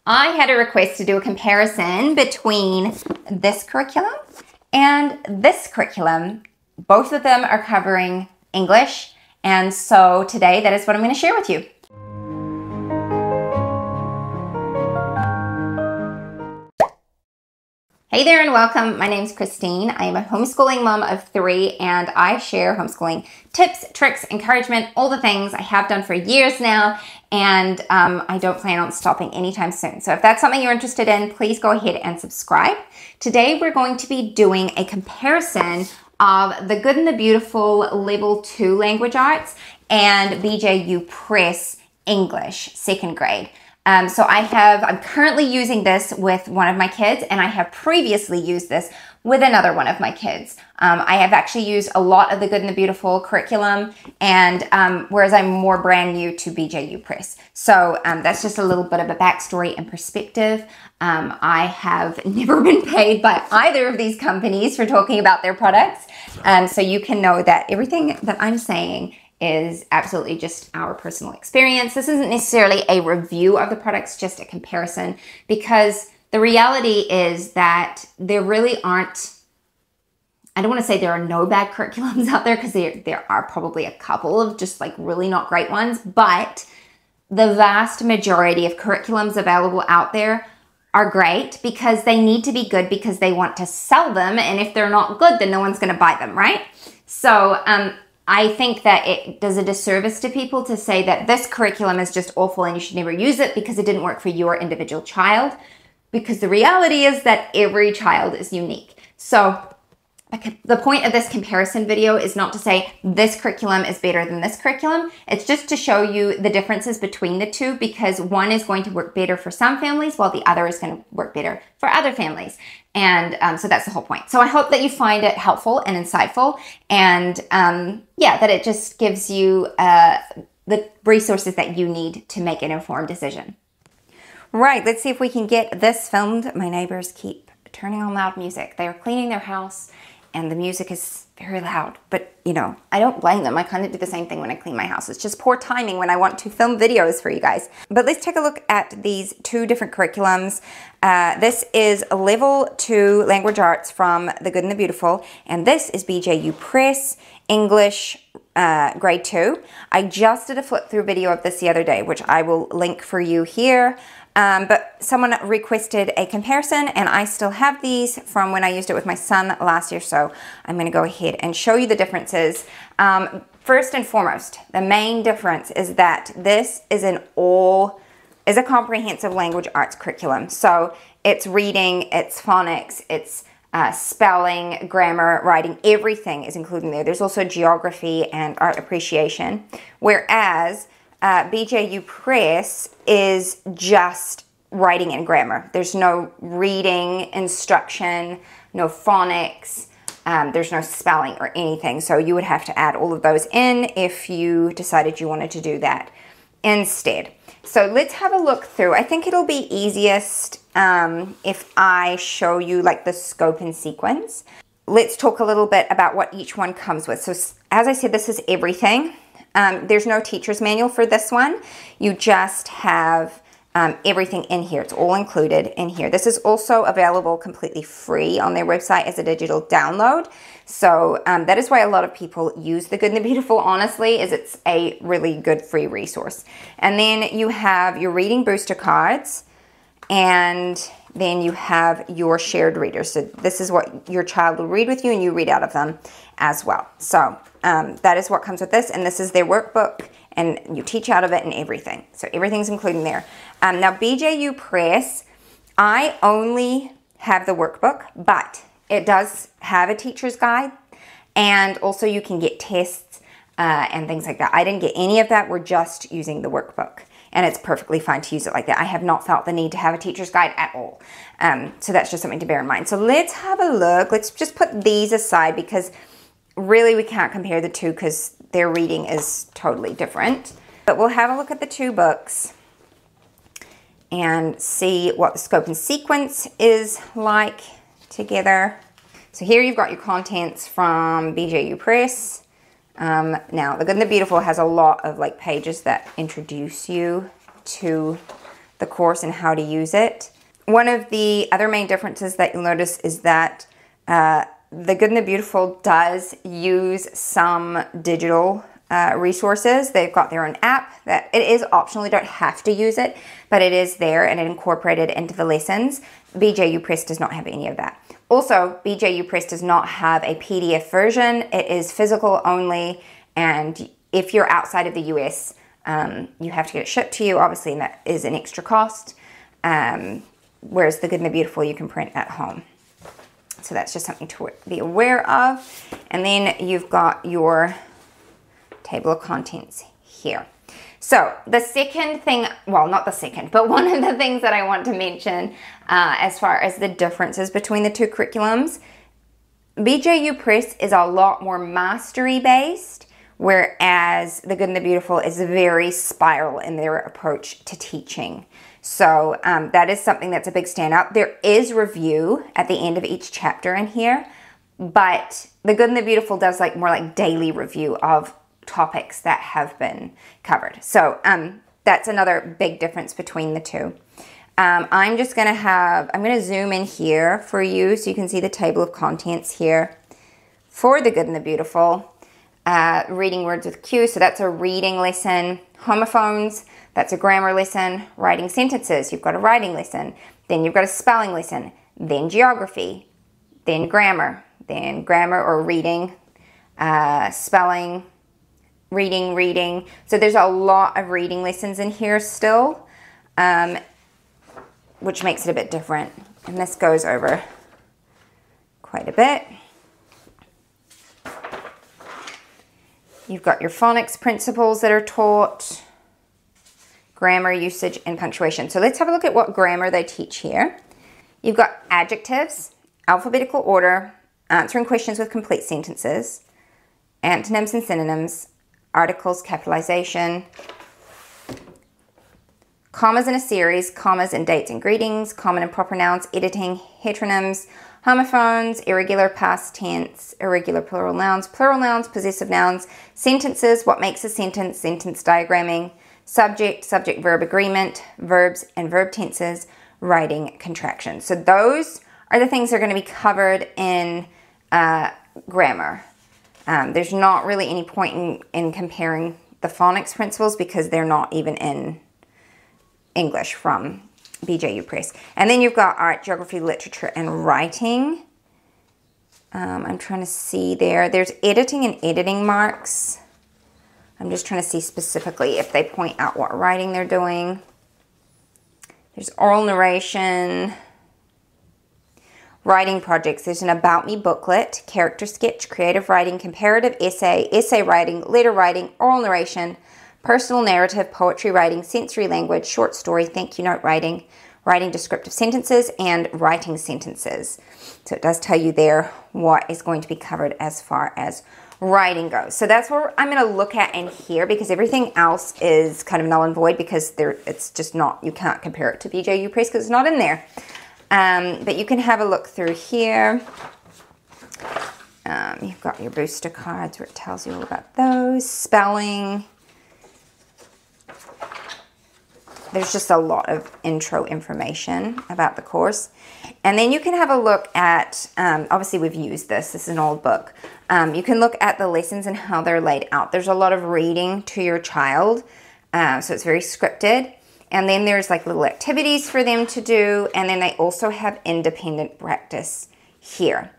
I had a request to do a comparison between this curriculum and this curriculum. Both of them are covering English, and so today that is what I'm going to share with you. Hey there and welcome. My name is Christine. I am a homeschooling mom of 3 and I share homeschooling tips, tricks, encouragement, all the things I have done for years now, and I don't plan on stopping anytime soon. So if that's something you're interested in, please go ahead and subscribe. Today we're going to be doing a comparison of The Good and the Beautiful Level 2 Language Arts and BJU Press English 2nd grade. So I'm currently using this with one of my kids, and I have previously used this with another one of my kids. I have actually used a lot of the Good and the Beautiful curriculum, and whereas I'm more brand new to BJU Press. So that's just a little bit of a backstory and perspective. I have never been paid by either of these companies for talking about their products. So you can know that everything that I'm saying is absolutely just our personal experience. This isn't necessarily a review of the products, just a comparison, because the reality is that there really aren't, I don't want to say there are no bad curriculums out there, because there are probably a couple of just like really not great ones, but the vast majority of curriculums available out there are great because they need to be good because they want to sell them, and if they're not good, then no one's going to buy them, right? So I think that it does a disservice to people to say that this curriculum is just awful and you should never use it because it didn't work for your individual child, because the reality is that every child is unique. So the point of this comparison video is not to say this curriculum is better than this curriculum. It's just to show you the differences between the two, because one is going to work better for some families while the other is going to work better for other families. And so that's the whole point. So I hope that you find it helpful and insightful, and yeah, that it just gives you the resources that you need to make an informed decision. Right, let's see if we can get this filmed. My neighbors keep turning on loud music. They are cleaning their house and the music is very loud, but you know, I don't blame them. I kind of do the same thing when I clean my house. It's just poor timing when I want to film videos for you guys. But let's take a look at these two different curriculums. This is Level 2 Language Arts from The Good and the Beautiful, and this is BJU Press English Grade 2. I just did a flip through video of this the other day, which I will link for you here. But someone requested a comparison, and I still have these from when I used it with my son last year, so I'm going to go ahead and show you the differences. First and foremost, the main difference is that this is a comprehensive language arts curriculum. So it's reading, it's phonics, it's spelling, grammar, writing, everything is included there. There's also geography and art appreciation, whereas BJU Press is just writing and grammar. There's no reading instruction, no phonics, there's no spelling or anything. So you would have to add all of those in if you decided you wanted to do that instead. So let's have a look through. I think it'll be easiest if I show you like the scope and sequence. Let's talk a little bit about what each one comes with. So as I said, this is everything. There's no teacher's manual for this one. You just have everything in here. It's all included in here. This is also available completely free on their website as a digital download. So that is why a lot of people use The Good and the Beautiful, honestly, is it's a really good free resource. And then you have your reading booster cards, and then you have your shared readers. So this is what your child will read with you, and you read out of them as well. So that is what comes with this, and this is their workbook, and you teach out of it and everything. So everything's included in there. Now BJU Press, I only have the workbook, but it does have a teacher's guide, and also you can get tests and things like that. I didn't get any of that. We're just using the workbook, and it's perfectly fine to use it like that. I have not felt the need to have a teacher's guide at all. So that's just something to bear in mind. So let's have a look. Let's just put these aside, because really we can't compare the two because their reading is totally different. But we'll have a look at the two books and see what the scope and sequence is like together. So here you've got your contents from BJU Press. Now, The Good and the Beautiful has a lot of like pages that introduce you to the course and how to use it. One of the other main differences that you'll notice is that The Good and the Beautiful does use some digital resources. They've got their own app that it is optional. You don't have to use it, but it is there and it incorporated into the lessons. BJU Press does not have any of that. Also, BJU Press does not have a PDF version. It is physical only, and if you're outside of the US, you have to get it shipped to you, obviously, and that is an extra cost. Whereas The Good and the Beautiful you can print at home. So that's just something to be aware of. And then you've got your table of contents here. So the second thing, well, not the second, but one of the things that I want to mention as far as the differences between the two curriculums, BJU Press is a lot more mastery based, whereas The Good and the Beautiful is very spiral in their approach to teaching. So that is something that's a big standout. There is review at the end of each chapter in here, but The Good and the Beautiful does like more like daily review of topics that have been covered. So that's another big difference between the two. I'm going to zoom in here for you so you can see the table of contents here for The Good and the Beautiful. Reading words with cues, so that's a reading lesson. Homophones, that's a grammar lesson. Writing sentences, you've got a writing lesson. Then you've got a spelling lesson. Then geography. Then grammar or reading, spelling, reading. So there's a lot of reading lessons in here still, which makes it a bit different. And this goes over quite a bit. You've got your phonics principles that are taught, grammar, usage, and punctuation. So let's have a look at what grammar they teach here. You've got adjectives, alphabetical order, answering questions with complete sentences, antonyms and synonyms, articles, capitalization, commas in a series, commas in dates and greetings, common and proper nouns, editing, heteronyms, homophones, irregular past tense, irregular plural nouns, possessive nouns, sentences, what makes a sentence, sentence diagramming, subject, subject-verb agreement, verbs and verb tenses, writing contractions. So those are the things that are going to be covered in grammar. There's not really any point in comparing the phonics principles because they're not even in English from BJU Press. And then you've got art, geography, literature, and writing. I'm trying to see there. There's editing and editing marks. I'm just trying to see specifically if they point out what writing they're doing. There's oral narration, writing projects. There's an About Me booklet, character sketch, creative writing, comparative essay, essay writing, letter writing, oral narration, personal narrative, poetry writing, sensory language, short story, thank you note writing, writing descriptive sentences, and writing sentences. So it does tell you there what is going to be covered as far as writing goes. So that's what I'm going to look at in here because everything else is kind of null and void because it's just not, you can't compare it to BJU Press because it's not in there. But you can have a look through here. You've got your booster cards where it tells you all about those. Spelling. There's just a lot of intro information about the course. And then you can have a look at, obviously we've used this. This is an old book. You can look at the lessons and how they're laid out. There's a lot of reading to your child. So it's very scripted. And then there's like little activities for them to do. And then they also have independent practice here.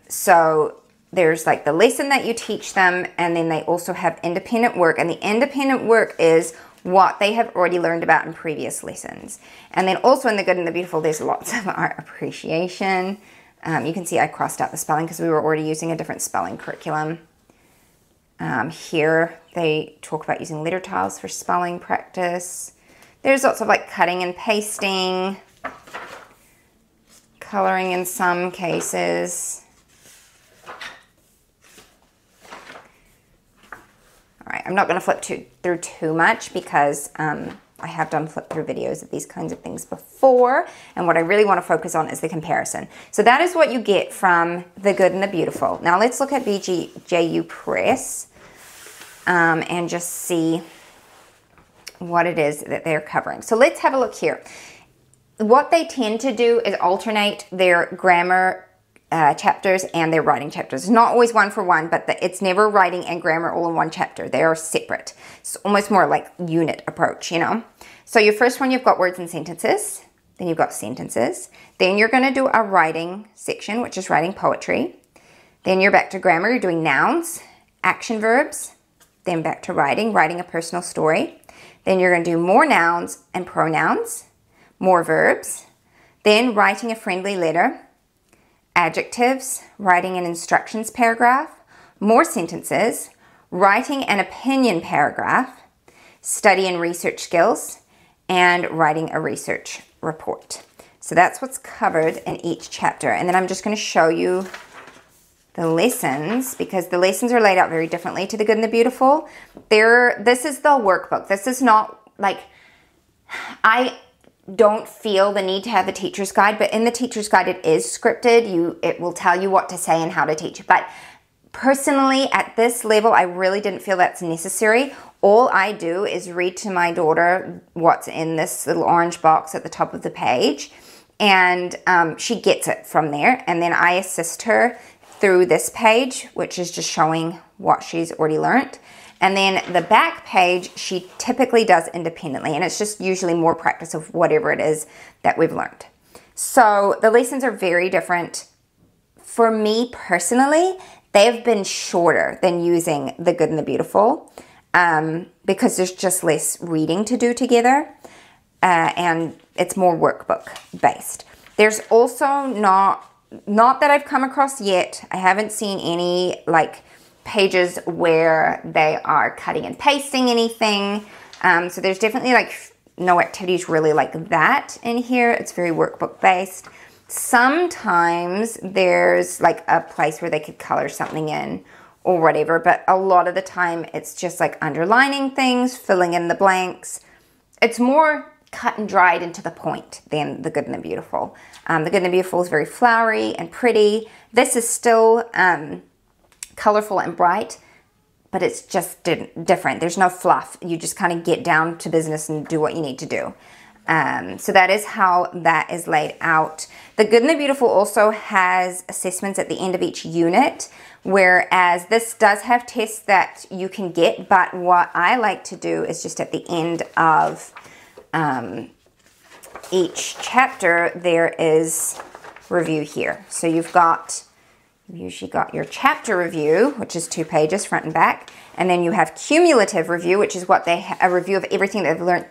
So there's like the lesson that you teach them. And then they also have independent work. And the independent work is what they have already learned about in previous lessons. And then also in The Good and the Beautiful, there's lots of art appreciation. You can see I crossed out the spelling because we were already using a different spelling curriculum. Here they talk about using letter tiles for spelling practice. There's lots of like cutting and pasting, coloring in some cases. All right, I'm not going to flip through too much because I have done flip through videos of these kinds of things before, and what I really want to focus on is the comparison. So that is what you get from The Good and the Beautiful. Now let's look at BJU Press and just see what it is that they're covering. So let's have a look here. What they tend to do is alternate their grammar chapters and their writing chapters. It's not always one for one, but it's never writing and grammar all in one chapter. They are separate. It's almost more like unit approach, you know. So your first one, you've got words and sentences. Then you've got sentences. Then you're going to do a writing section, which is writing poetry. Then you're back to grammar. You're doing nouns, action verbs. Then back to writing, writing a personal story. Then you're going to do more nouns and pronouns, more verbs. Then writing a friendly letter, adjectives, writing an instructions paragraph, more sentences, writing an opinion paragraph, study and research skills, and writing a research report. So that's what's covered in each chapter. And then I'm just going to show you the lessons, because the lessons are laid out very differently to the Good and the Beautiful. This is the workbook. This is not like, I don't feel the need to have a teacher's guide, but in the teacher's guide it is scripted. It will tell you what to say and how to teach. But personally, at this level, I really didn't feel that's necessary. All I do is read to my daughter what's in this little orange box at the top of the page, and she gets it from there. And then I assist her through this page, which is just showing what she's already learned. And then the back page, she typically does independently, and it's just usually more practice of whatever it is that we've learned. So the lessons are very different. For me personally, they've been shorter than using the Good and the Beautiful, because there's just less reading to do together, and it's more workbook based. There's also not that I've come across yet, I haven't seen any like pages where they are cutting and pasting anything. So there's definitely like no activities really like that in here. It's very workbook based. Sometimes there's like a place where they could color something in or whatever, but a lot of the time it's just like underlining things, filling in the blanks. It's more cut and dried and to the point than the Good and the Beautiful. The Good and the Beautiful is very flowery and pretty. This is still colorful and bright, but it's just different. There's no fluff. You just kind of get down to business and do what you need to do. So that is how that is laid out. The Good and the Beautiful also has assessments at the end of each unit, whereas this does have tests that you can get, but what I like to do is just at the end of each chapter, there is review here. So you've usually got your chapter review, which is 2 pages front and back, and then you have cumulative review, which is what a review of everything they've learned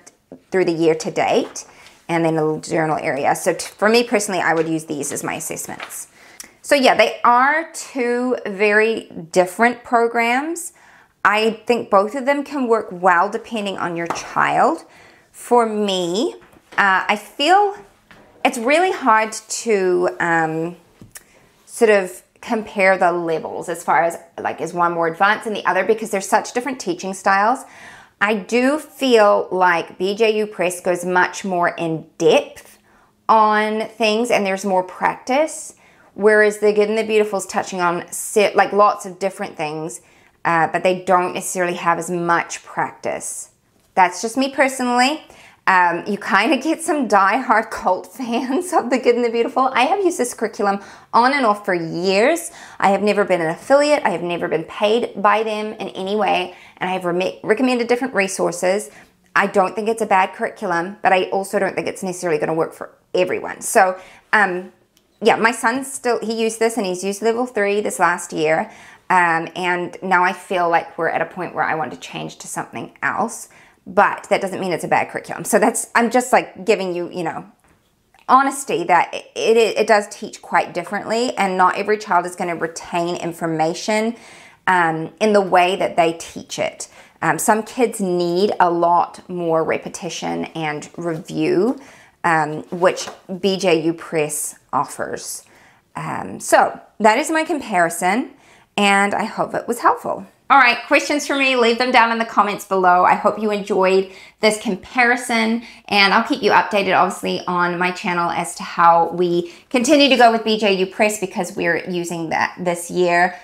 through the year to date, and then a little journal area. So for me personally, I would use these as my assessments. So yeah, they are 2 very different programs. I think both of them can work well depending on your child. For me, I feel it's really hard to sort of compare the levels as far as like is one more advanced than the other, because there's such different teaching styles. I do feel like BJU Press goes much more in depth on things and there's more practice, whereas the Good and the Beautiful is touching on like lots of different things, but they don't necessarily have as much practice. That's just me personally. You kind of get some die-hard cult fans of the Good and the Beautiful. I have used this curriculum on and off for years. I have never been an affiliate. I have never been paid by them in any way, and I have recommended different resources. I don't think it's a bad curriculum, but I also don't think it's necessarily going to work for everyone. So, yeah, my son he used this, and he's used level 3 this last year, and now I feel like we're at a point where I want to change to something else. But that doesn't mean it's a bad curriculum. So I'm just like giving you, honesty that it does teach quite differently, and not every child is going to retain information in the way that they teach it. Some kids need a lot more repetition and review, which BJU Press offers. So that is my comparison, and I hope it was helpful. All right, questions for me, leave them down in the comments below. I hope you enjoyed this comparison, and I'll keep you updated, obviously, on my channel as to how we continue to go with BJU Press, because we're using that this year.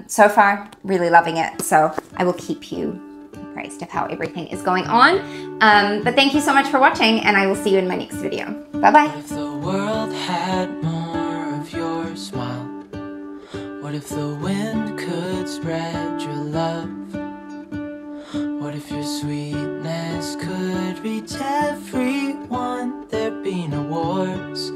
So far, really loving it, so I will keep you surprised of how everything is going on. But thank you so much for watching, and I will see you in my next video. Bye-bye. What if the world had more of your smile? What if the wind could spread your love? What if your sweetness could reach everyone? There'd be no wars,